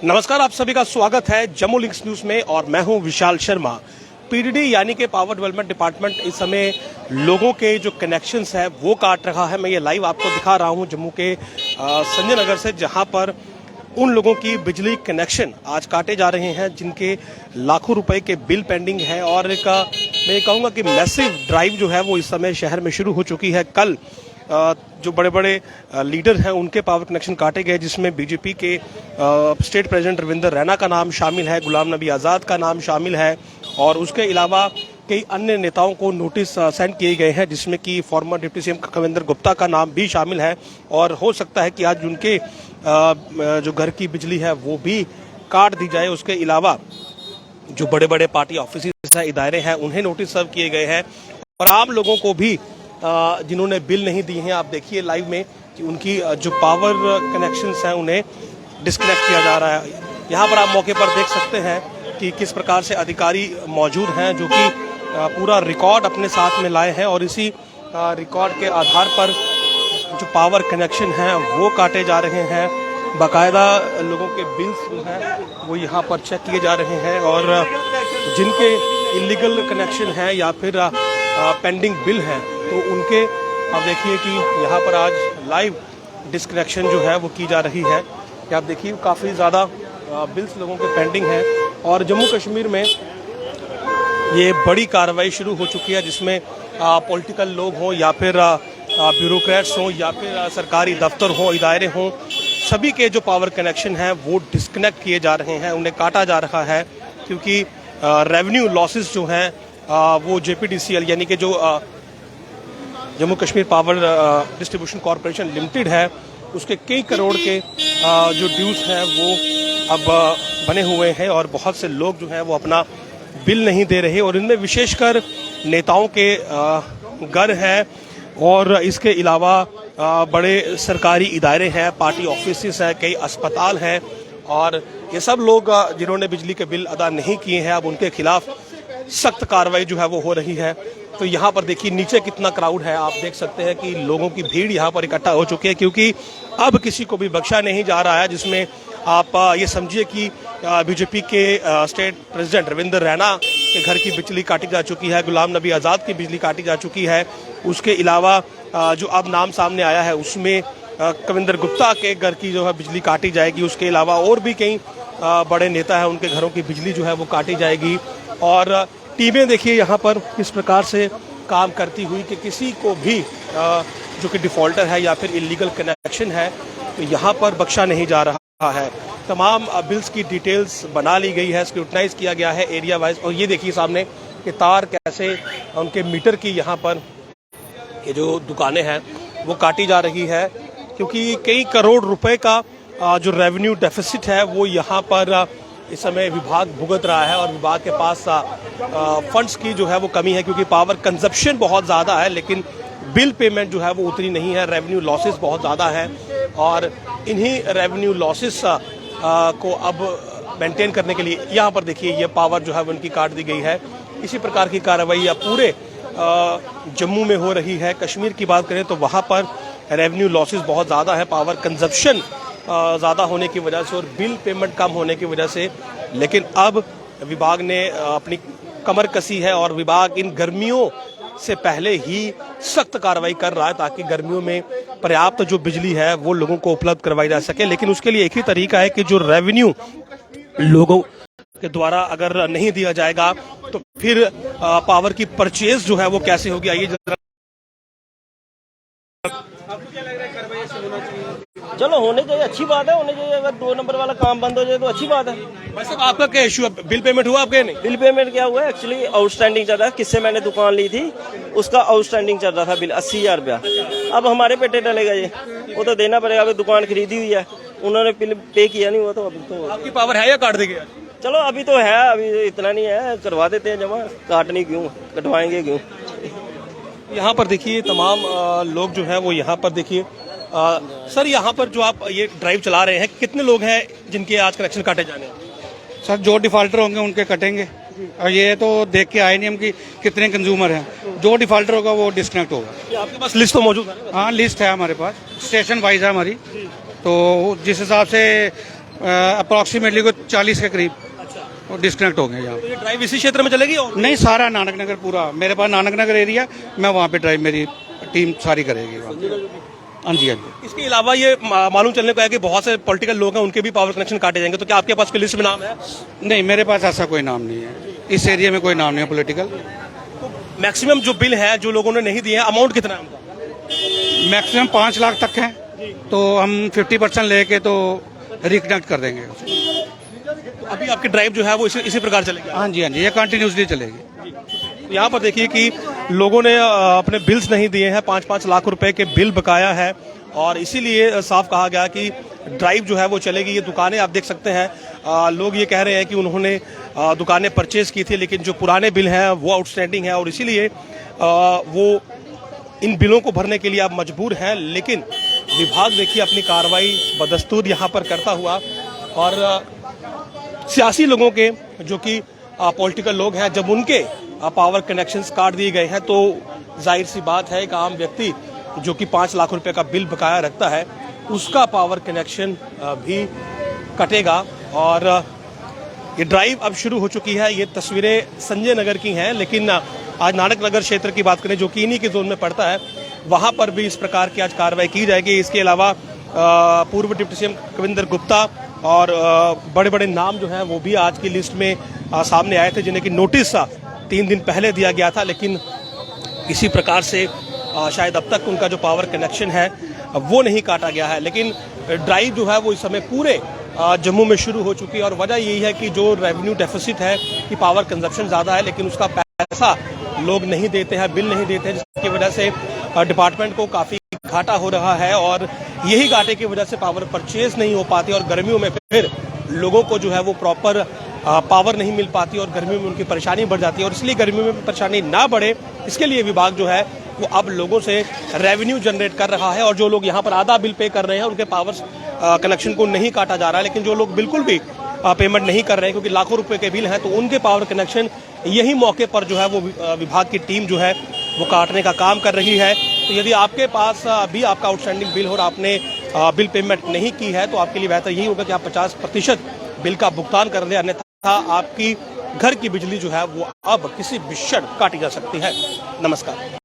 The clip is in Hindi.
नमस्कार, आप सभी का स्वागत है जम्मू लिंक्स न्यूज में और मैं हूं विशाल शर्मा। पीडीडी यानी कि पावर डेवलपमेंट डिपार्टमेंट इस समय लोगों के जो कनेक्शंस है वो काट रहा है। मैं ये लाइव आपको दिखा रहा हूं जम्मू के संजय नगर से, जहां पर उन लोगों की बिजली कनेक्शन आज काटे जा रहे हैं जिनके लाखों रुपए के बिल पेंडिंग है। और मैं कहूँगा कि मैसिव ड्राइव जो है वो इस समय शहर में शुरू हो चुकी है। कल जो बड़े बड़े लीडर हैं उनके पावर कनेक्शन काटे गए, जिसमें बीजेपी के स्टेट प्रेसिडेंट रविंदर रैना का नाम शामिल है, गुलाम नबी आज़ाद का नाम शामिल है और उसके अलावा कई अन्य नेताओं को नोटिस सेंड किए गए हैं, जिसमें कि farmer deputy CM Kavinder Gupta का नाम भी शामिल है। और हो सकता है कि आज उनके जो घर की बिजली है वो भी काट दी जाए। उसके अलावा जो बड़े बड़े पार्टी ऑफिस है, इदारे हैं, उन्हें नोटिस सर्व किए गए हैं और आम लोगों को भी जिन्होंने बिल नहीं दिए हैं, आप देखिए लाइव में कि उनकी जो पावर कनेक्शंस हैं उन्हें डिस्कनेक्ट किया जा रहा है। यहाँ पर आप मौके पर देख सकते हैं कि किस प्रकार से अधिकारी मौजूद हैं जो कि पूरा रिकॉर्ड अपने साथ में लाए हैं और इसी रिकॉर्ड के आधार पर जो पावर कनेक्शन हैं वो काटे जा रहे हैं। बाकायदा लोगों के बिल्स जो हैं वो यहाँ पर चेक किए जा रहे हैं और जिनके इलीगल कनेक्शन हैं या फिर पेंडिंग बिल हैं तो उनके आप देखिए कि यहाँ पर आज लाइव डिस्कनेक्शन जो है वो की जा रही है। कि आप देखिए काफ़ी ज़्यादा बिल्स लोगों के पेंडिंग हैं और जम्मू कश्मीर में ये बड़ी कार्रवाई शुरू हो चुकी है, जिसमें पॉलिटिकल लोग हों या फिर ब्यूरोक्रेट्स हों या फिर सरकारी दफ्तर हों, इदारे हों, सभी के जो पावर कनेक्शन हैं वो डिस्कनेक्ट किए जा रहे हैं, उन्हें काटा जा रहा है। क्योंकि रेवेन्यू लॉसेस जो हैं वो जेपीडीसीएल यानी कि जो Jammu Kashmir power distribution corporation limited है, उसके कई करोड़ के जो ड्यूज हैं वो अब बने हुए हैं और बहुत से लोग जो हैं वो अपना बिल नहीं दे रहे और इनमें विशेषकर नेताओं के घर हैं और इसके अलावा बड़े सरकारी इदारे हैं, पार्टी ऑफिस हैं, कई अस्पताल हैं और ये सब लोग जिन्होंने बिजली के बिल अदा नहीं किए हैं अब उनके खिलाफ सख्त कार्रवाई जो है वो हो रही है। तो यहाँ पर देखिए नीचे कितना क्राउड है, आप देख सकते हैं कि लोगों की भीड़ यहाँ पर इकट्ठा हो चुकी है क्योंकि अब किसी को भी बख्शा नहीं जा रहा है। जिसमें आप ये समझिए कि बीजेपी के स्टेट प्रेसिडेंट रविंदर रैना के घर की बिजली काटी जा चुकी है, गुलाम नबी आज़ाद की बिजली काटी जा चुकी है। उसके अलावा जो अब नाम सामने आया है उसमें कविंदर गुप्ता के घर की जो है बिजली काटी जाएगी। उसके अलावा और भी कई बड़े नेता हैं, उनके घरों की बिजली जो है वो काटी जाएगी। और टीमें देखिए यहाँ पर किस प्रकार से काम करती हुई कि किसी को भी जो कि डिफ़ॉल्टर है या फिर इलीगल कनेक्शन है तो यहाँ पर बख्शा नहीं जा रहा है। तमाम बिल्स की डिटेल्स बना ली गई है, स्क्रूटनाइज किया गया है एरिया वाइज। और ये देखिए सामने कि तार कैसे उनके मीटर की यहाँ पर ये जो दुकानें हैं वो काटी जा रही है क्योंकि कई करोड़ रुपए का जो रेवेन्यू डेफिसिट है वो यहाँ पर इस समय विभाग भुगत रहा है और विभाग के पास फंड्स की जो है वो कमी है क्योंकि पावर कंजप्शन बहुत ज़्यादा है लेकिन बिल पेमेंट जो है वो उतनी नहीं है। रेवेन्यू लॉसेस बहुत ज़्यादा है और इन्हीं रेवेन्यू लॉसेस को अब मेंटेन करने के लिए यहाँ पर देखिए ये पावर जो है वो उनकी काट दी गई है। इसी प्रकार की कार्रवाई अब पूरे जम्मू में हो रही है। कश्मीर की बात करें तो वहाँ पर रेवेन्यू लॉसेस बहुत ज़्यादा है, पावर कंजप्शन ज़्यादा होने की वजह से और बिल पेमेंट कम होने की वजह से। लेकिन अब विभाग ने अपनी कमर कसी है और विभाग इन गर्मियों से पहले ही सख्त कार्रवाई कर रहा है ताकि गर्मियों में पर्याप्त जो बिजली है वो लोगों को उपलब्ध करवाई जा सके। लेकिन उसके लिए एक ही तरीका है कि जो रेवेन्यू लोगों के द्वारा अगर नहीं दिया जाएगा तो फिर पावर की परचेज जो है वो कैसे होगी, आइए जरा। चलो होने चाहिए, अच्छी बात है, होने चाहिए। अगर 2 नंबर वाला काम बंद हो जाए तो अच्छी बात है। वैसे आपका क्या इशू है, बिल पेमेंट हुआ आपके? नहीं, बिल पेमेंट क्या हुआ है, एक्चुअली आउटस्टैंडिंग चल रहा है। किससे मैंने दुकान ली थी उसका आउटस्टैंडिंग चल रहा था बिल 80,000 रुपया। अब हमारे पेटे डलेगा ये, वो तो देना पड़ेगा। अभी दुकान खरीदी हुई है, उन्होंने बिल पे किया नहीं हुआ तो अभी तो आपकी पावर है या काट देंगे? चलो अभी तो है, अभी इतना नहीं है, करवा देते हैं जमा। काटनी क्यों, कटवाएंगे क्यों। यहाँ पर देखिए तमाम लोग जो है वो यहाँ पर देखिए सर, यहाँ पर जो आप ये ड्राइव चला रहे हैं कितने लोग हैं जिनके आज कनेक्शन काटे जाने हैं? सर जो डिफॉल्टर होंगे उनके कटेंगे और ये तो देख के आए नहीं हम कि कितने कंज्यूमर हैं। जो डिफॉल्टर होगा वो डिस्कनेक्ट होगा। आपके पास लिस्ट तो मौजूद है? हाँ लिस्ट है हमारे पास, स्टेशन वाइज है हमारी। तो जिस हिसाब से अप्रॉक्सीमेटली कोई 40 के करीब और डिस्कनेक्ट हो गए यहाँ। तो ये ड्राइव इसी क्षेत्र में चलेगी और नहीं, सारा नानक नगर पूरा, मेरे पास नानक नगर एरिया, मैं वहाँ पे ड्राइव मेरी टीम सारी करेगी वहाँ। हाँ जी, हाँ जी। इसके अलावा ये मालूम चलने को है कि बहुत से पॉलिटिकल लोग हैं, उनके भी पावर कनेक्शन काटे जाएंगे, तो क्या आपके पास कोई लिस्ट में नाम है? नहीं, मेरे पास ऐसा कोई नाम नहीं है, इस एरिया में कोई नाम नहीं है पॉलिटिकल। मैक्सिमम जो बिल है जो लोगों ने नहीं दिए हैं, अमाउंट कितना है उनका? मैक्सिमम 5 लाख तक है, तो हम 50% लेके तो रिकनेक्ट कर देंगे। तो अभी आपकी ड्राइव जो है वो इसी प्रकार चलेगी? हाँ जी, हाँ जी, ये कंटिन्यूसली चलेगी। तो यहाँ पर देखिए कि लोगों ने अपने बिल्स नहीं दिए हैं, 5-5 लाख रुपए के बिल बकाया है, और इसीलिए साफ कहा गया कि ड्राइव जो है वो चलेगी। ये दुकानें आप देख सकते हैं, लोग ये कह रहे हैं कि उन्होंने दुकानें परचेज की थी, लेकिन जो पुराने बिल हैं वो आउटस्टैंडिंग है, और इसीलिए वो इन बिलों को भरने के लिए आप मजबूर हैं। लेकिन विभाग देखिए अपनी कार्रवाई बदस्तूर यहाँ पर करता हुआ, और सियासी लोगों के जो कि पॉलिटिकल लोग हैं, जब उनके पावर कनेक्शंस काट दिए गए हैं, तो जाहिर सी बात है एक आम व्यक्ति जो कि 5 लाख रुपए का बिल बकाया रखता है, उसका पावर कनेक्शन भी कटेगा। और ये ड्राइव अब शुरू हो चुकी है। ये तस्वीरें संजय नगर की हैं, लेकिन आज नानक नगर क्षेत्र की बात करें जो कि इन्हीं के जोन में पड़ता है, वहाँ पर भी इस प्रकार की आज कार्रवाई की जाएगी। इसके अलावा पूर्व डिप्टी सीएम कविंदर गुप्ता और बड़े बड़े नाम जो हैं वो भी आज की लिस्ट में सामने आए थे, जिन्हें कि नोटिस 3 दिन पहले दिया गया था, लेकिन इसी प्रकार से शायद अब तक उनका जो पावर कनेक्शन है वो नहीं काटा गया है। लेकिन ड्राइव जो है वो इस समय पूरे जम्मू में शुरू हो चुकी है, और वजह यही है कि जो रेवेन्यू डेफिसिट है कि पावर कंजप्शन ज़्यादा है, लेकिन उसका पैसा लोग नहीं देते हैं, बिल नहीं देते हैं, जिसकी वजह से डिपार्टमेंट को काफ़ी घाटा हो रहा है, और यही घाटे की वजह से पावर परचेज नहीं हो पाती, और गर्मियों में फिर लोगों को जो है वो प्रॉपर पावर नहीं मिल पाती, और गर्मियों में उनकी परेशानी बढ़ जाती है। और इसलिए गर्मियों में परेशानी ना बढ़े, इसके लिए विभाग जो है वो अब लोगों से रेवेन्यू जनरेट कर रहा है, और जो लोग यहाँ पर आधा बिल पे कर रहे हैं उनके पावर कनेक्शन को नहीं काटा जा रहा है, लेकिन जो लोग बिल्कुल भी पेमेंट नहीं कर रहे हैं क्योंकि लाखों रुपए के बिल हैं, तो उनके पावर कनेक्शन यही मौके पर जो है वो विभाग की टीम जो है वो काटने का काम कर रही है। तो यदि आपके पास अभी आपका आउटस्टैंडिंग बिल हो और आपने बिल पेमेंट नहीं की है, तो आपके लिए बेहतर यही होगा कि आप 50% बिल का भुगतान कर दें, अन्यथा आपकी घर की बिजली जो है वो अब किसी भी क्षण काटी जा सकती है। नमस्कार।